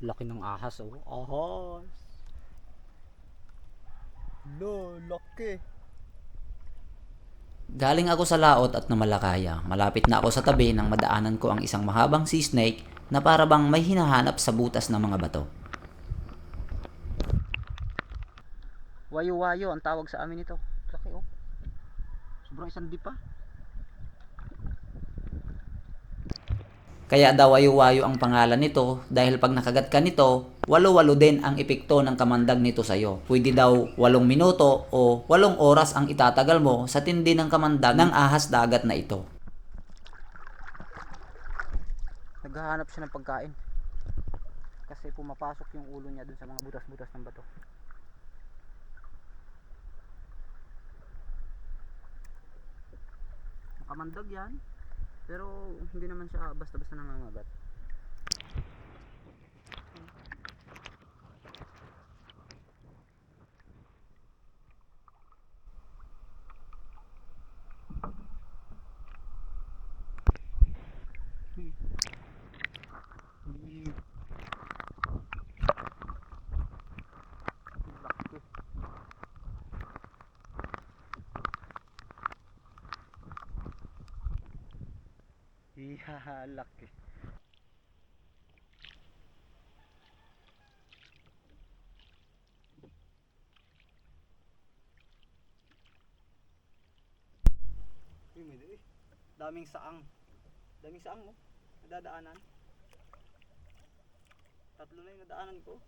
Laki ng ahas, oh. Ahas. No, laki. Galing ako sa laot at namalakaya. Malapit na ako sa tabi nang madaanan ko ang isang mahabang sea snake na para bang may hinahanap sa butas ng mga bato. Wayo-wayo ang tawag sa amin ito. Laki, oh. Sobrang isang pa. Kaya daw wayo-wayo ang pangalan nito dahil pag nakagat ka nito, walo-walo din ang epekto ng kamandag nito sa'yo. Pwede daw 8 minuto o 8 oras ang itatagal mo sa tindi ng kamandag ng ahas dagat na ito. Naghahanap siya ng pagkain. Kasi pumapasok yung ulo niya dun sa mga butas-butas ng bato. Nakamandag yan. Pero hindi naman siya basta-basta nangangagat. Iya, laki. Daming saang. Daming saang, oh. Nadadaanan. Tatlo na yung nadaanan ko.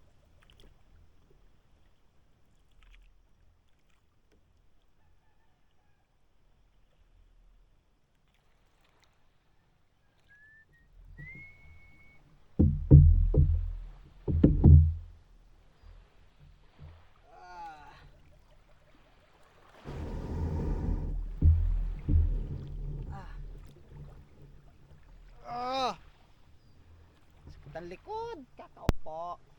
Ah! Sakit ang likod. Kakaupo.